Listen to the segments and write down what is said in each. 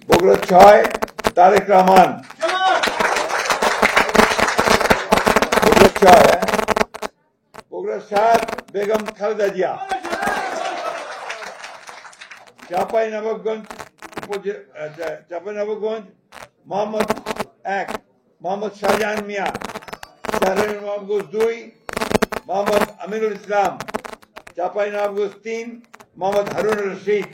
বগুড়া 6 তারেক রহমান, বগুড়া 6, বগুড়া 7 বেগম খালেদা জিয়া, চাঁপাইনবাবগঞ্জ মোহাম্মদ 1 মোহাম্মদ শাহজাহান মিয়া, চাঁপাইনবাবগঞ্জ 2 মোহাম্মদ আমিনুল ইসলাম, চাঁপাইনবাবগঞ্জ 3 মোহাম্মদ হারুন রশিদ,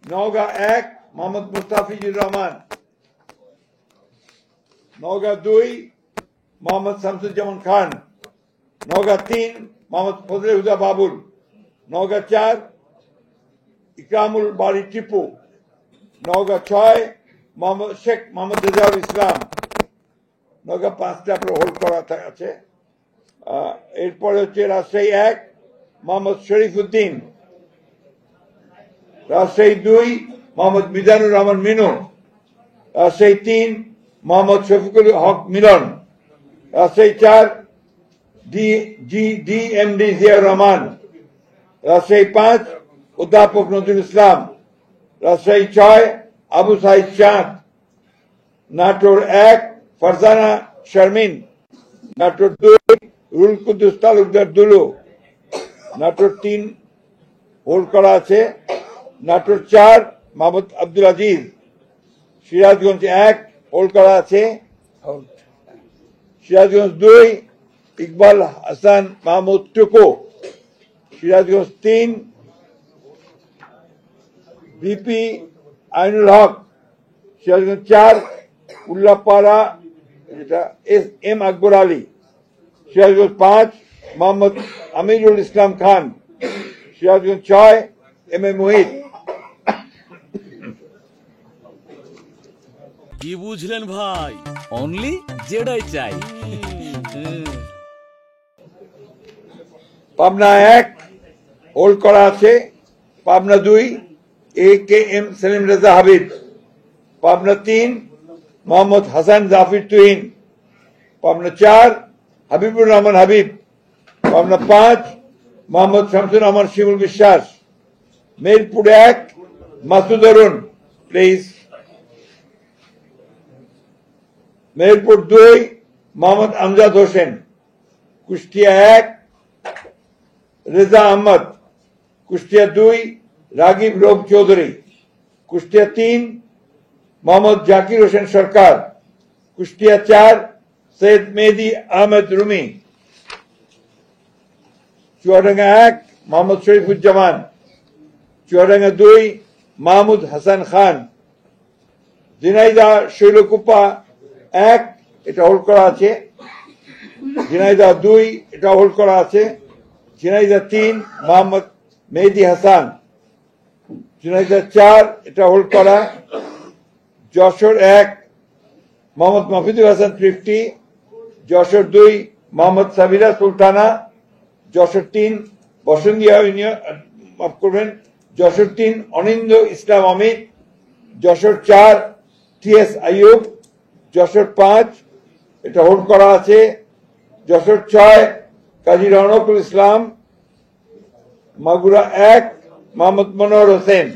নওগাঁ 1 মোহাম্মদ মুস্তাফিজুর রহমান, নওগাঁ 2 মোহাম্মদ শামসুজ্জামান খান, নওগাঁ 3 মোহাম্মদ ফজলে হুদা বাবুল, নওগাঁ 4 ইকরামুল বাড়ি টিপু, নওগাঁ 6 শেখ মোহাম্মদ রেজাউল ইসলাম, নওগাঁ 5টা হোল্ড করা আছে। এরপরে হচ্ছে রাজশাহী 1 মোহাম্মদ শরীফ উদ্দিন, রাজশাহী 2 মোহাম্মদ মিজানুর রহমান মিনু, রাজশাহী 3 মোহাম্মদ শফিকুল হক মিলন, রাজশাহী 4 ডিএমডি জিয়াউর রহমান, রাজশাহী 5 অধ্যাপক নজরুল ইসলাম, রাজশাহী 6 আবু সাইদ চাঁদ, নাটোর 1 ফারজানা শারমিন, নাটোর 2 রুল কুদ্দুস তালুকদার দুলু, নাটোর 3 হোল্ড করা আছে, নাটোর 4 মোহাম্মদ আব্দুল আজিজ, সিরাজগঞ্জ 1 হোল্ড করা আছে, সিরাজগঞ্জ 2 ইকবাল হাসান মাহমুদ টুকু, Sirajganj 3 VP Ainul Haque, Sirajganj 4 Ullapara M Akbar Ali, Sirajganj 5 Mohammad Amirul Islam Khan, Sirajganj 6 M A Muhith. কি বুঝলেন ভাই? অনলি যেটাই চাই। পাবনা 1 হোল্ড করা আছে, পাবনা 2 এ K M Selim Reza Habib, Pabna 3 Mohammad Hasan Zafir Tuhin, Pabna 4 Habibur Rahman Habib, Pabna 5 Mohammad Shamsur Rahman Shimul Biswas, Meherpur 1 Masud Arun please, Meherpur 2 Mohammad Amjad Hossain, Kushtia 1 Reza Ahmad, Kushtia 2 Ragib রব চৌধুরী, কুষ্টিয়া 3 মোহাম্মদ জাকির হোসেন সরকার, কুষ্টিয়া 4 সৈয়দ মেহেদি আহমেদ রুমি, চুয়াডাঙ্গা 1 মোহাম্মদ শরীফুজ্জামান, চুয়াডাঙ্গা 2 মাহমুদ হাসান খান, ঝিনাইদহ শৈলকুপা 1 এটা হোল্ড করা আছে, ঝিনাইদহ 2 এটা হোল্ড করা আছে, ঝিনাইদহ 3 মোহাম্মদ মেহেদি হাসান, ঝিনাইদহ 4 এটা হোল্ড করা, যশোর 1 মোহাম্মদ মফিদুল হাসান তৃপ্তি, যশোর 2 মোহাম্মদ সাবিরা সুলতানা, যশোর 3 বসুন্ধিয়া ইউনিয়ন মাফ করবেন, যশোর 3 অনিন্দ ইসলাম অমিত, যশোর 4 টিএস আইয়ুব, যশোর 5 এটা হোল্ড করা আছে, যশোর 6 কাজী রওনকুল ইসলাম, মাগুরা 1 মোহাম্মদ মনোহর হোসেন,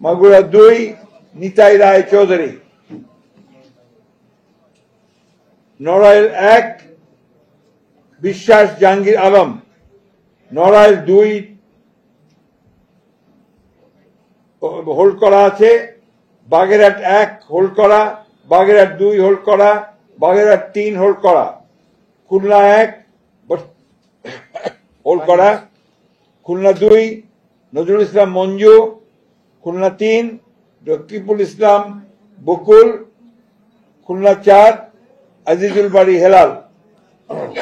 মাগুরা 2 নিতাই রায় চৌধুরী, নড়াইল 1 বিশ্বাস জাহাঙ্গীর আলম, নড়াইল 2 হোল্ড করা আছে, বাগেরহাট 1 হোল্ড করা, বাগেরহাট 2 হোল্ড করা, বাগেরহাট 3 হোল্ড করা, খুলনা 1 হোল্ড করা, খুলনা 2 নজরুল ইসলাম মঞ্জু, খুলনা 3 রকিবুল ইসলাম বকুল, খুলনা 4 আজিজুল বাড়ি হেলাল।